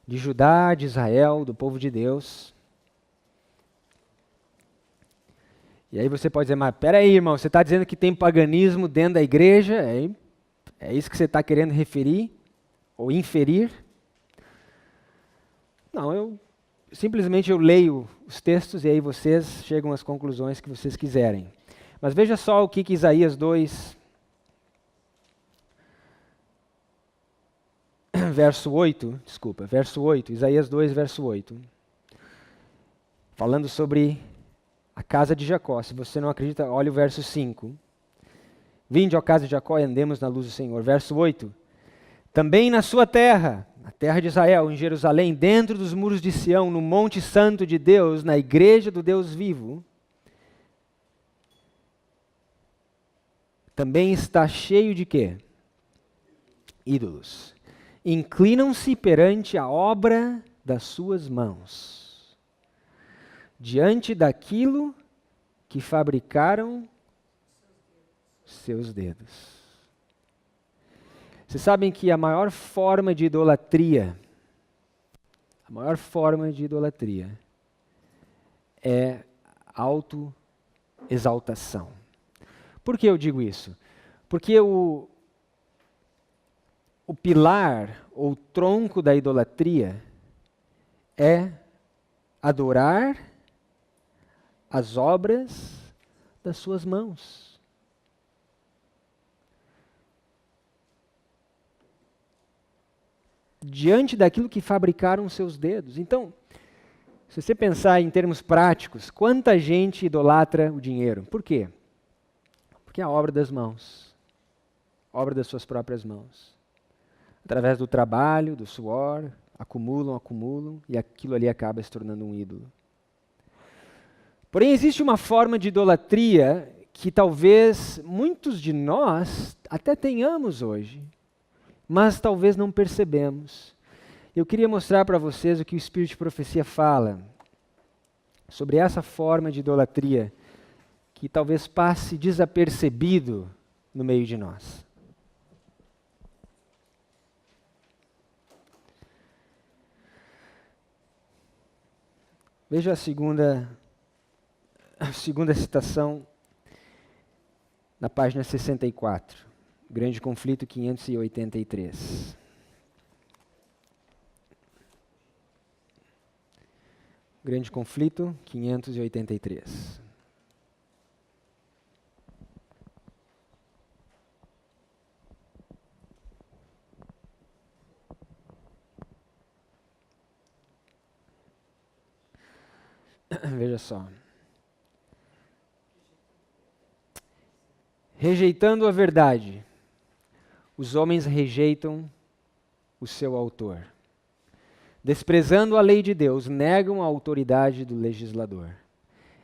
De Judá, de Israel, do povo de Deus. E aí você pode dizer, mas peraí, irmão, você está dizendo que tem paganismo dentro da igreja? É isso que você está querendo referir? Ou inferir? Não, eu simplesmente eu leio os textos e aí vocês chegam às conclusões que vocês quiserem. Mas veja só o que Isaías 2, verso 8, Isaías 2, verso 8. Falando sobre a casa de Jacó. Se você não acredita, olha o verso 5. Vinde, ó casa de Jacó, e andemos na luz do Senhor. Verso 8. Também na sua terra, na terra de Israel, em Jerusalém, dentro dos muros de Sião, no monte santo de Deus, na igreja do Deus vivo, também está cheio de quê? Ídolos. Inclinam-se perante a obra das suas mãos, diante daquilo que fabricaram seus dedos. Vocês sabem que a maior forma de idolatria é autoexaltação. Por que eu digo isso? Porque o pilar ou tronco da idolatria é adorar as obras das suas mãos. Diante daquilo que fabricaram seus dedos. Então, se você pensar em termos práticos, quanta gente idolatra o dinheiro? Por quê? Porque é a obra das mãos, obra das suas próprias mãos. Através do trabalho, do suor, acumulam, e aquilo ali acaba se tornando um ídolo. Porém, existe uma forma de idolatria que talvez muitos de nós até tenhamos hoje, mas talvez não percebemos. Eu queria mostrar para vocês o que o Espírito de Profecia fala sobre essa forma de idolatria que talvez passe desapercebido no meio de nós. Veja a segunda citação na página 64, Grande Conflito 583. Grande Conflito 583. Veja só. Rejeitando a verdade, os homens rejeitam o seu autor. Desprezando a lei de Deus, negam a autoridade do legislador.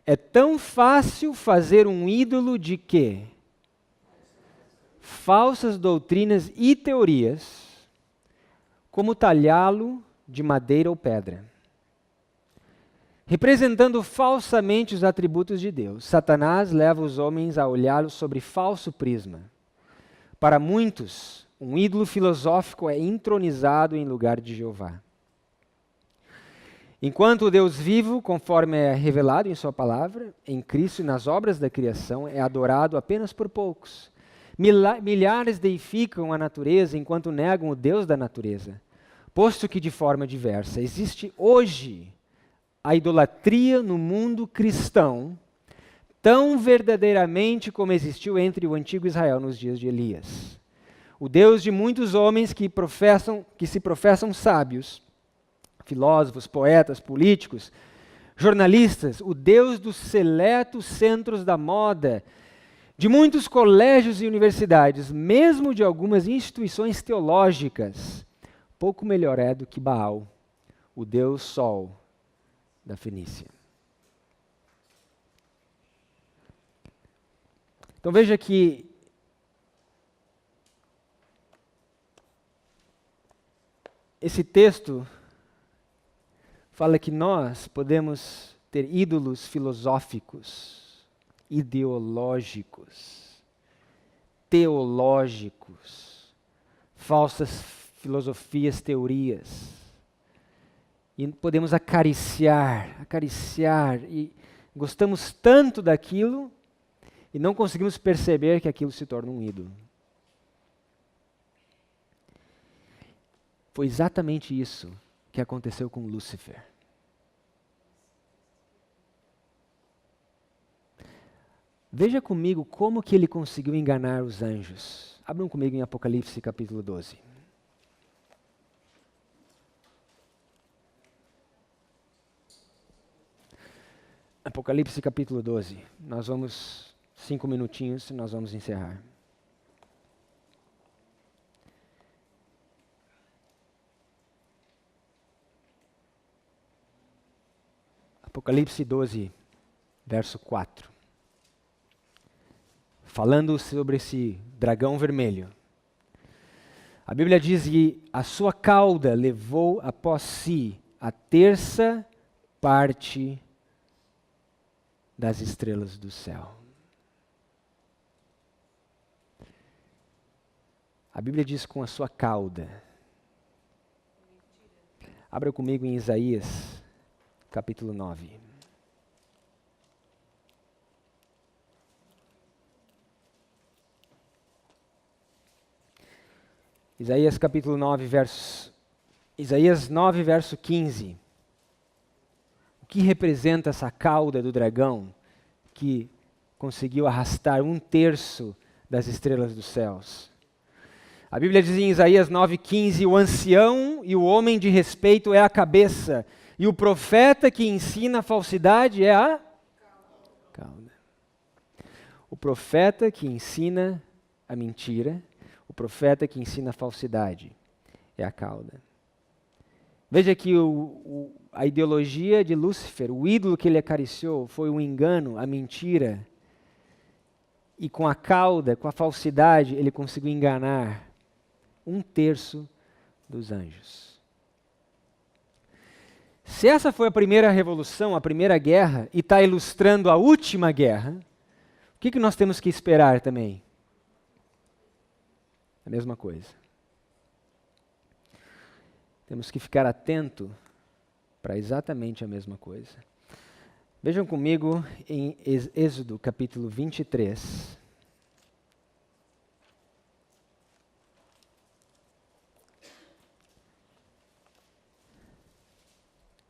É tão fácil fazer um ídolo de quê? Falsas doutrinas e teorias, como talhá-lo de madeira ou pedra. Representando falsamente os atributos de Deus, Satanás leva os homens a olhá-lo sobre falso prisma. Para muitos, um ídolo filosófico é entronizado em lugar de Jeová. Enquanto o Deus vivo, conforme é revelado em sua palavra, em Cristo e nas obras da criação, é adorado apenas por poucos. Milhares deificam a natureza enquanto negam o Deus da natureza, posto que de forma diversa. Existe hoje a idolatria no mundo cristão, tão verdadeiramente como existiu entre o antigo Israel nos dias de Elias. O Deus de muitos homens que se professam sábios, filósofos, poetas, políticos, jornalistas, o Deus dos seletos centros da moda, de muitos colégios e universidades, mesmo de algumas instituições teológicas, pouco melhor é do que Baal, o Deus Sol da Fenícia. Então veja que esse texto fala que nós podemos ter ídolos filosóficos, ideológicos, teológicos, falsas filosofias, teorias. E podemos acariciar, e gostamos tanto daquilo e não conseguimos perceber que aquilo se torna um ídolo. Foi exatamente isso que aconteceu com Lúcifer. Veja comigo como que ele conseguiu enganar os anjos. Abram comigo em Apocalipse capítulo 12. Apocalipse capítulo 12. Nós vamos 5 minutinhos e nós vamos encerrar. Apocalipse 12, verso 4. Falando sobre esse dragão vermelho. A Bíblia diz que a sua cauda levou após si a terça parte das estrelas do céu. A Bíblia diz com a sua cauda. Abra comigo em Isaías, capítulo 9. Isaías capítulo 9, Isaías 9, verso 15. O que representa essa cauda do dragão que conseguiu arrastar 1/3 das estrelas dos céus? A Bíblia diz em Isaías 9,15: o ancião e o homem de respeito é a cabeça, e o profeta que ensina a falsidade é a cauda. O profeta que ensina a mentira, o profeta que ensina a falsidade é a cauda. Veja que a ideologia de Lúcifer, o ídolo que ele acariciou, foi o engano, a mentira. E com a cauda, com a falsidade, ele conseguiu enganar 1/3 dos anjos. Se essa foi a primeira revolução, a primeira guerra, e está ilustrando a última guerra, o que nós temos que esperar também? A mesma coisa. Temos que ficar atento para exatamente a mesma coisa. Vejam comigo em Êxodo capítulo 23.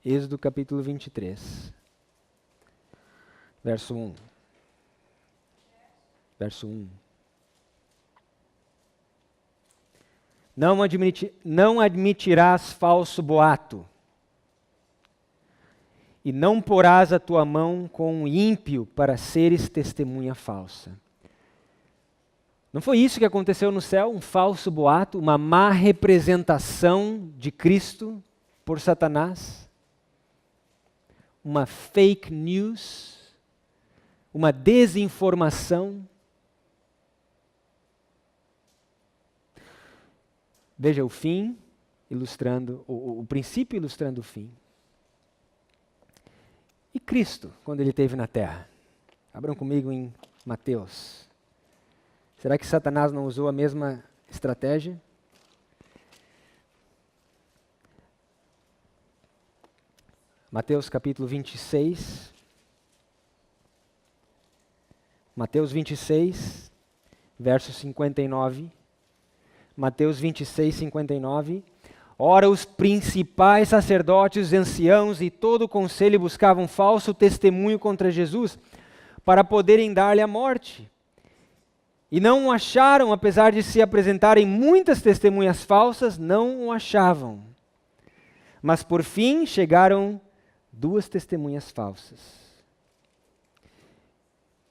Êxodo capítulo 23. Verso 1. Verso 1. Não admitirás falso boato, e não porás a tua mão com um ímpio para seres testemunha falsa. Não foi isso que aconteceu no céu? Um falso boato, uma má representação de Cristo por Satanás? Uma fake news? Uma desinformação? Veja o fim ilustrando, o princípio ilustrando o fim. E Cristo, quando ele esteve na terra? Abram comigo em Mateus. Será que Satanás não usou a mesma estratégia? Mateus capítulo 26. Mateus 26, verso 59. Mateus 26, 59. Ora, os principais sacerdotes, os anciãos e todo o conselho buscavam falso testemunho contra Jesus para poderem dar-lhe a morte. E não o acharam, apesar de se apresentarem muitas testemunhas falsas, não o achavam. Mas por fim chegaram 2 testemunhas falsas.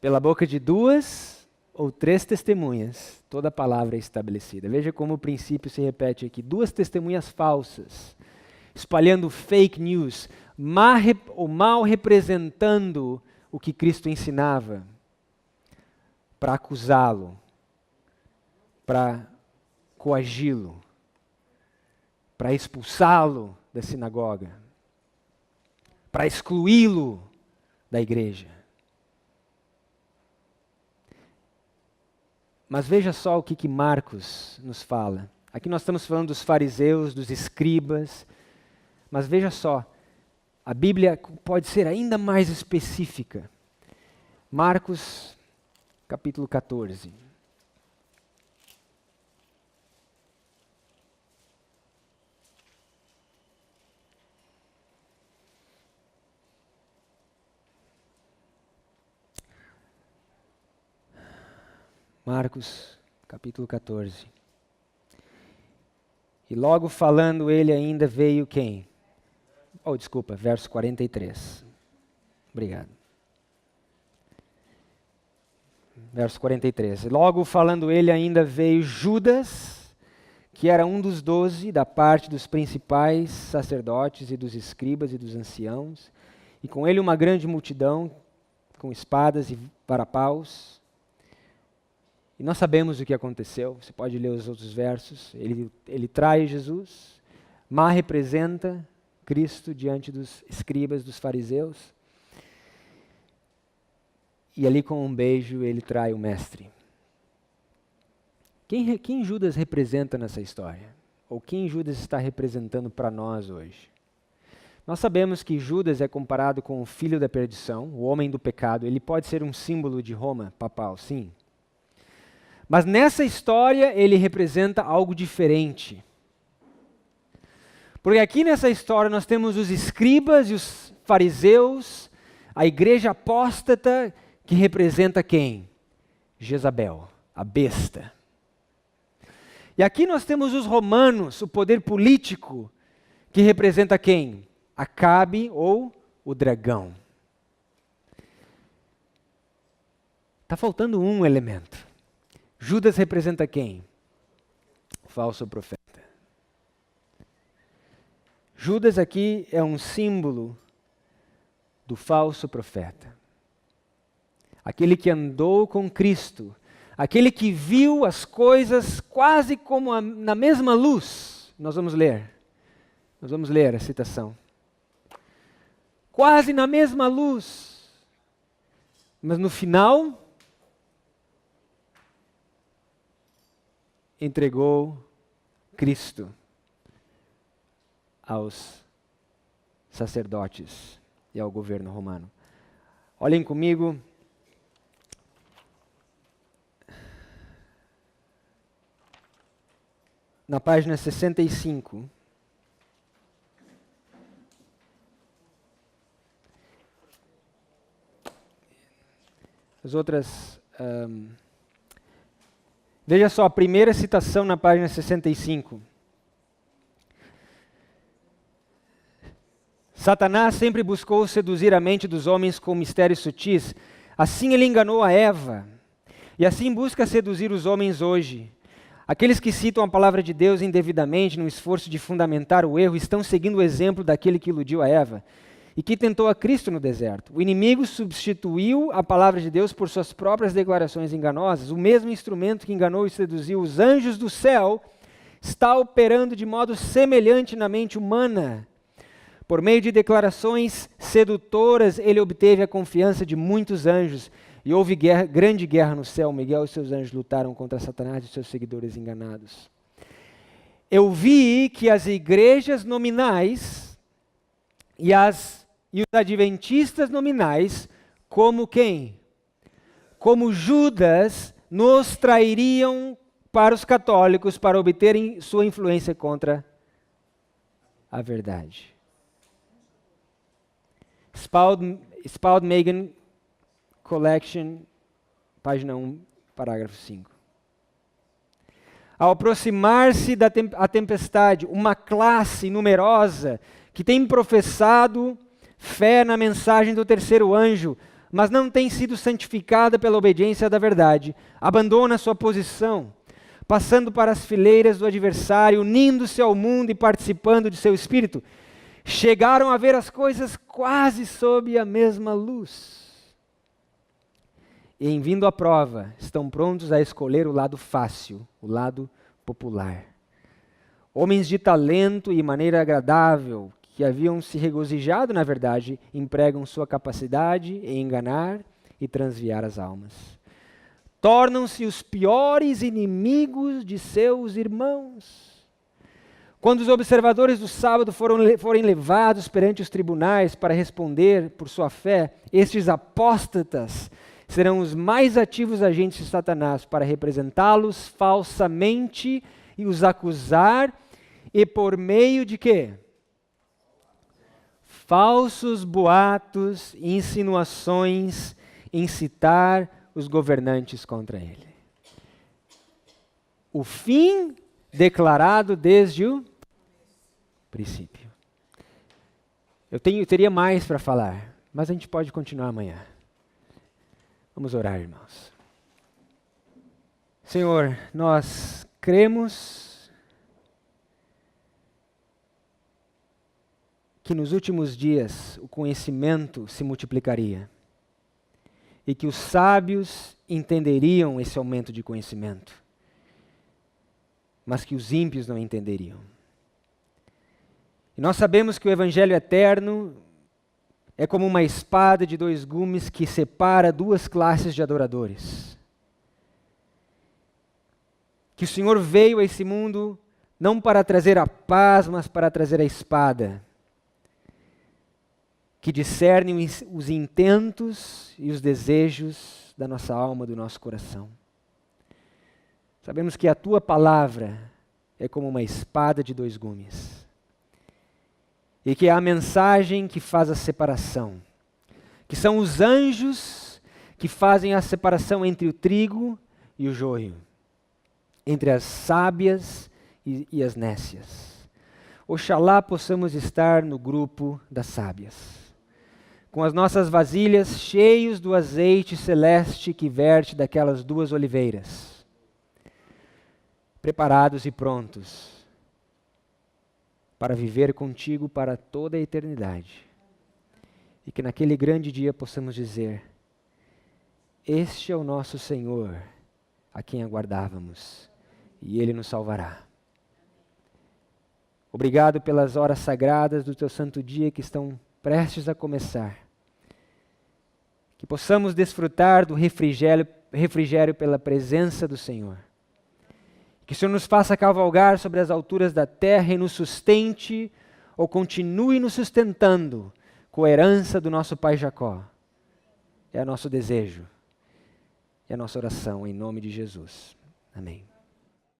Pela boca de 2 ou 3 testemunhas, toda a palavra é estabelecida. Veja como o princípio se repete aqui. 2 testemunhas falsas, espalhando fake news, mal representando o que Cristo ensinava, para acusá-lo, para coagi-lo, para expulsá-lo da sinagoga, para excluí-lo da igreja. Mas veja só o que Marcos nos fala. Aqui nós estamos falando dos fariseus, dos escribas, mas veja só, a Bíblia pode ser ainda mais específica. Marcos, capítulo 14. Marcos, capítulo 14. E logo falando ele ainda veio quem? Desculpa, verso 43. Obrigado. Verso 43. E logo falando ele ainda veio Judas, que era um dos 12, da parte dos principais sacerdotes e dos escribas e dos anciãos, e com ele uma grande multidão, com espadas e varapaus. E nós sabemos o que aconteceu, você pode ler os outros versos. Ele trai Jesus, representa Cristo diante dos escribas, dos fariseus. E ali com um beijo ele trai o mestre. Quem Judas representa nessa história? Ou quem Judas está representando para nós hoje? Nós sabemos que Judas é comparado com o filho da perdição, o homem do pecado. Ele pode ser um símbolo de Roma papal, sim. Mas nessa história ele representa algo diferente. Porque aqui nessa história nós temos os escribas e os fariseus, a igreja apóstata, que representa quem? Jezabel, a besta. E aqui nós temos os romanos, o poder político, que representa quem? Acabe ou o dragão. Está faltando um elemento. Judas representa quem? O falso profeta. Judas aqui é um símbolo do falso profeta. Aquele que andou com Cristo, aquele que viu as coisas quase como na mesma luz. Nós vamos ler a citação. Quase na mesma luz. Mas no final, entregou Cristo aos sacerdotes e ao governo romano. Olhem comigo. Na página 65. As outras... Veja só, a primeira citação na página 65. Satanás sempre buscou seduzir a mente dos homens com mistérios sutis. Assim ele enganou a Eva. E assim busca seduzir os homens hoje. Aqueles que citam a palavra de Deus indevidamente no esforço de fundamentar o erro estão seguindo o exemplo daquele que iludiu a Eva e que tentou a Cristo no deserto. O inimigo substituiu a palavra de Deus por suas próprias declarações enganosas. O mesmo instrumento que enganou e seduziu os anjos do céu está operando de modo semelhante na mente humana. Por meio de declarações sedutoras, ele obteve a confiança de muitos anjos. E houve grande guerra no céu. Miguel e seus anjos lutaram contra Satanás e seus seguidores enganados. Eu vi que as igrejas nominais e os adventistas nominais, como quem? Como Judas, nos trairiam para os católicos para obterem sua influência contra a verdade. Spalding-Magan Collection, página 1, parágrafo 5. Ao aproximar-se a tempestade, uma classe numerosa que tem professado fé na mensagem do terceiro anjo, mas não tem sido santificada pela obediência da verdade, abandona sua posição, passando para as fileiras do adversário, unindo-se ao mundo e participando de seu espírito, chegaram a ver as coisas quase sob a mesma luz. E em vindo à prova, estão prontos a escolher o lado fácil, o lado popular. Homens de talento e maneira agradável, que haviam se regozijado na verdade, empregam sua capacidade em enganar e transviar as almas. Tornam-se os piores inimigos de seus irmãos. Quando os observadores do sábado forem levados perante os tribunais para responder por sua fé, estes apóstatas serão os mais ativos agentes de Satanás para representá-los falsamente e os acusar, e por meio de quê? Falsos boatos e insinuações incitar os governantes contra ele. o fim declarado desde o princípio. Eu teria mais para falar, mas a gente pode continuar amanhã. Vamos orar, irmãos. Senhor, nós cremos que nos últimos dias o conhecimento se multiplicaria e que os sábios entenderiam esse aumento de conhecimento, mas que os ímpios não entenderiam. E nós sabemos que o Evangelho eterno é como uma espada de dois gumes que separa duas classes de adoradores. Que o Senhor veio a esse mundo não para trazer a paz, mas para trazer a espada, que discerne os intentos e os desejos da nossa alma, do nosso coração. Sabemos que a Tua palavra é como uma espada de dois gumes. E que é a mensagem que faz a separação. Que são os anjos que fazem a separação entre o trigo e o joio. Entre as sábias e as nécias. Oxalá possamos estar no grupo das sábias. Com as nossas vasilhas cheios do azeite celeste que verte daquelas duas oliveiras. Preparados e prontos para viver contigo para toda a eternidade. E que naquele grande dia possamos dizer: este é o nosso Senhor, a quem aguardávamos, e Ele nos salvará. Obrigado pelas horas sagradas do Teu santo dia que estão prestes a começar. Que possamos desfrutar do refrigério pela presença do Senhor. Que o Senhor nos faça cavalgar sobre as alturas da terra e nos sustente, ou continue nos sustentando, com a herança do nosso pai Jacó. É o nosso desejo, é a nossa oração, em nome de Jesus. Amém.